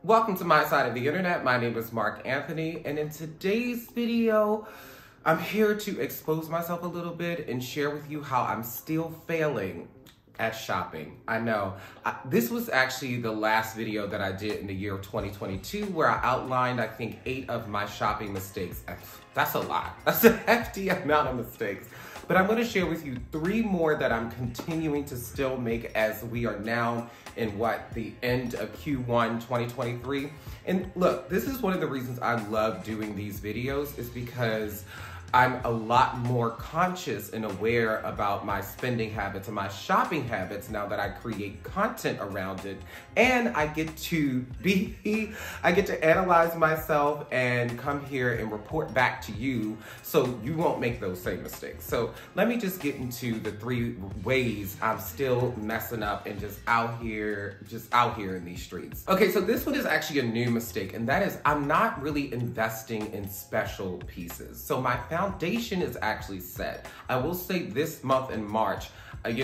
Welcome to my side of the internet. My name is Mark Anthony, and in today's video, I'm here to expose myself a little bit and share with you how I'm still failing at shopping. I know. This was actually the last video that I did in the year of 2022 where I outlined, I think, 8 of my shopping mistakes. That's a lot. That's a hefty amount of mistakes. But I'm going to share with you 3 more that I'm continuing to still make as we are now in the end of Q1 2023. And look, this is one of the reasons I love doing these videos is because I'm a lot more conscious and aware about my spending habits and my shopping habits now that I create content around it. And I get to analyze myself and come here and report back to you so you won't make those same mistakes. So let me just get into the 3 ways I'm still messing up and just out here in these streets. Okay, so this one is actually a new mistake, and that is I'm not really investing in special pieces. So my foundation is actually set. I will say this month in March, at the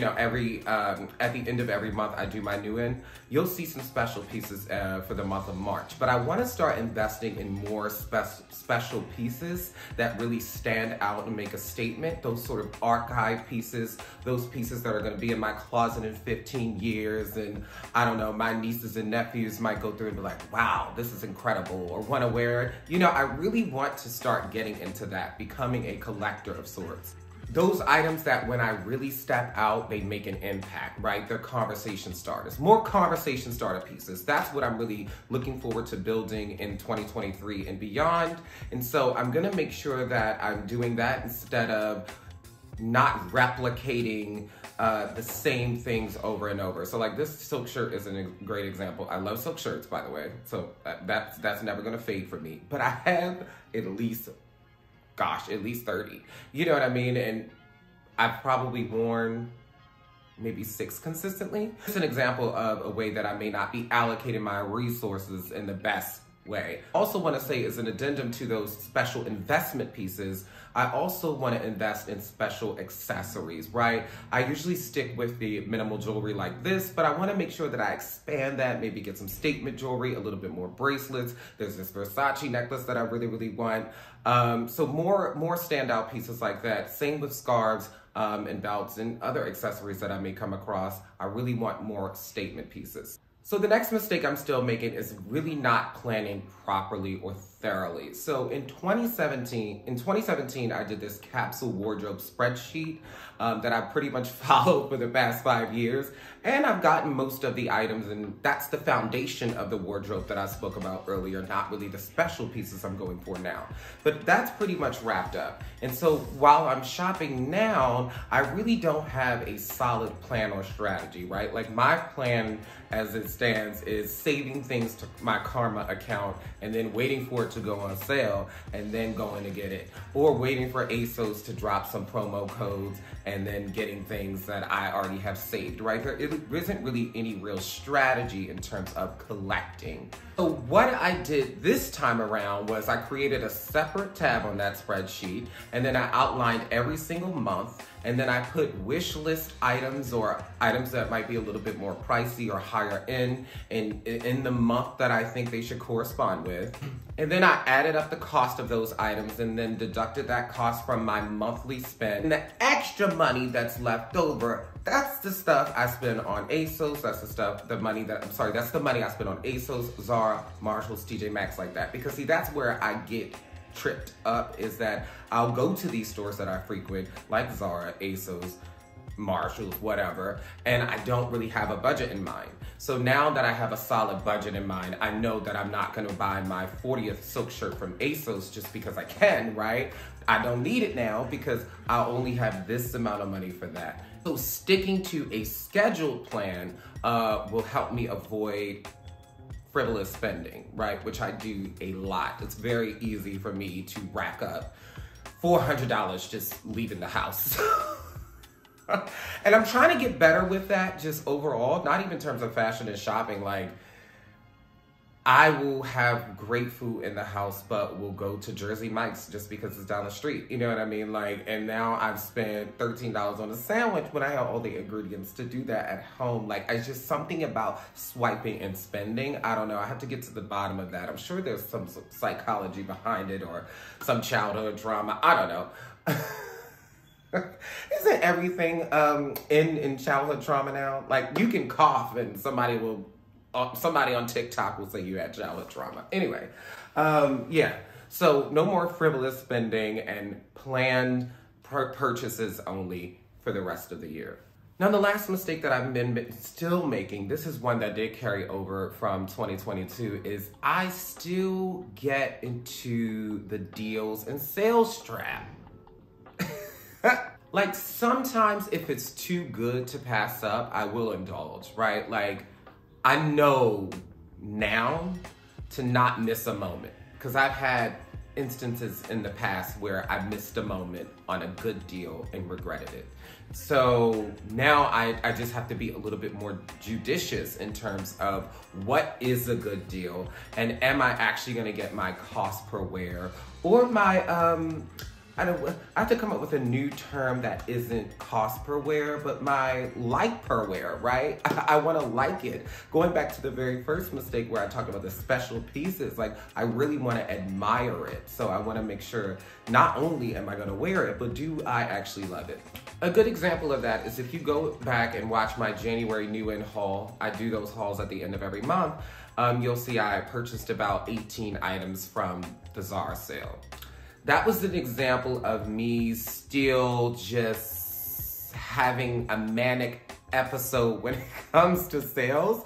end of every month I do my new end, you'll see some special pieces for the month of March. But I want to start investing in more special pieces that really stand out and make a statement. Those sort of archive pieces, those pieces that are going to be in my closet in 15 years. And I don't know, my nieces and nephews might go through and be like, wow, this is incredible, or want to wear it. You know, I really want to start getting into that, becoming a collector of sorts. Those items that when I really step out, they make an impact, right? They're conversation starters, more conversation starter pieces. That's what I'm really looking forward to building in 2023 and beyond. And so I'm gonna make sure that I'm doing that instead of not replicating the same things over and over. So like this silk shirt is a great example. I love silk shirts, by the way. So that's never gonna fade for me. But I have at least 30. You know what I mean? And I've probably worn maybe 6 consistently. It's an example of a way that I may not be allocating my resources in the best way. Also want to say, as an addendum to those special investment pieces, I also want to invest in special accessories, right? I usually stick with the minimal jewelry like this, but I want to make sure that I expand that, maybe get some statement jewelry, a little bit more bracelets. There's this Versace necklace that I really, really want. So more standout pieces like that. Same with scarves and belts and other accessories that I may come across. I really want more statement pieces. So the next mistake I'm still making is really not planning properly or thoroughly. So in 2017, I did this capsule wardrobe spreadsheet that I pretty much followed for the past 5 years. And I've gotten most of the items, and that's the foundation of the wardrobe that I spoke about earlier, not really the special pieces I'm going for now. But that's pretty much wrapped up. And so while I'm shopping now, I really don't have a solid plan or strategy, right? Like my plan as it stands is saving things to my Karma account and then waiting for it to go on sale and then going to get it. Or waiting for ASOS to drop some promo codes and then getting things that I already have saved, right? There isn't really any real strategy in terms of collecting. So what I did this time around was I created a separate tab on that spreadsheet, and then I outlined every single month, and then I put wish list items or items that might be a little bit more pricey or higher in the month that I think they should correspond with. And then I added up the cost of those items and then deducted that cost from my monthly spend. And the extra money that's left over, that's the stuff I spend on ASOS. That's the money I spend on ASOS, Zara, Marshalls, TJ Maxx, like that. Because see, that's where I get tripped up, is that I'll go to these stores that I frequent, like Zara, ASOS, Marshalls, whatever, and I don't really have a budget in mind. So now that I have a solid budget in mind, I know that I'm not gonna buy my 40th silk shirt from ASOS just because I can, right? I don't need it now because I'll only have this amount of money for that. So sticking to a scheduled plan will help me avoid frivolous spending, right? Which I do a lot. It's very easy for me to rack up $400 just leaving the house. And I'm trying to get better with that just overall, not even in terms of fashion and shopping. Like, I will have great food in the house, but will go to Jersey Mike's just because it's down the street. You know what I mean? Like, and now I've spent $13 on a sandwich when I have all the ingredients to do that at home. Like, it's just something about swiping and spending. I don't know. I have to get to the bottom of that. I'm sure there's some psychology behind it or some childhood trauma. I don't know. Isn't everything in childhood trauma now? Like, you can cough and somebody on TikTok will say you had childhood trauma. Anyway, yeah. So no more frivolous spending and planned purchases only for the rest of the year. Now, the last mistake that I've been still making, this is one that did carry over from 2022, is I still get into the deals and sales trap. Like, sometimes if it's too good to pass up, I will indulge, right? Like, I know now to not miss a moment, because I've had instances in the past where I missed a moment on a good deal and regretted it. So now I just have to be a little bit more judicious in terms of what is a good deal, and am I actually gonna get my cost per wear or my, I have to come up with a new term that isn't cost per wear, but my like per wear, right? I want to like it. Going back to the very first mistake where I talked about the special pieces, like, I really want to admire it. So I want to make sure not only am I going to wear it, but do I actually love it? A good example of that is if you go back and watch my January new in haul, I do those hauls at the end of every month, you'll see I purchased about 18 items from the Zara sale. That was an example of me still just having a manic episode when it comes to sales.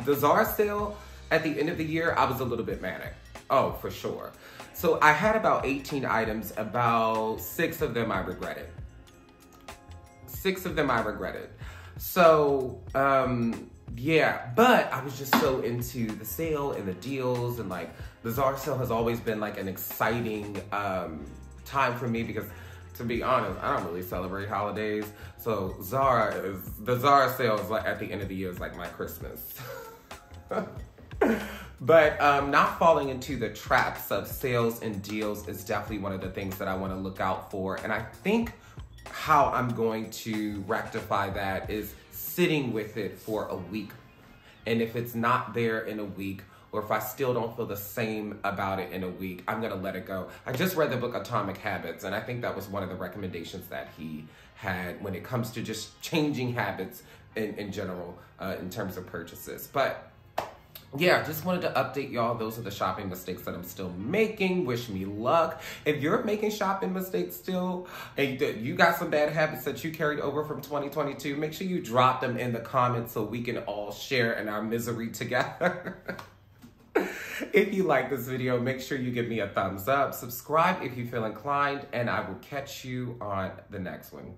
The Zara sale at the end of the year, I was a little bit manic. Oh, for sure. So I had about 18 items, about 6 of them I regretted. 6 of them I regretted. So, yeah, but I was just so into the sale and the deals, and like the Zara sale has always been like an exciting time for me because, to be honest, I don't really celebrate holidays. So the Zara sale is like at the end of the year is like my Christmas. But not falling into the traps of sales and deals is definitely one of the things that I want to look out for. And I think how I'm going to rectify that is sitting with it for a week. And if it's not there in a week, or if I still don't feel the same about it in a week, I'm gonna let it go. I just read the book Atomic Habits, and I think that was one of the recommendations that he had when it comes to just changing habits in general, in terms of purchases. But yeah, just wanted to update y'all. Those are the shopping mistakes that I'm still making. Wish me luck. If you're making shopping mistakes still, and you got some bad habits that you carried over from 2022, make sure you drop them in the comments so we can all share in our misery together. If you like this video, make sure you give me a thumbs up. Subscribe if you feel inclined, and I will catch you on the next one.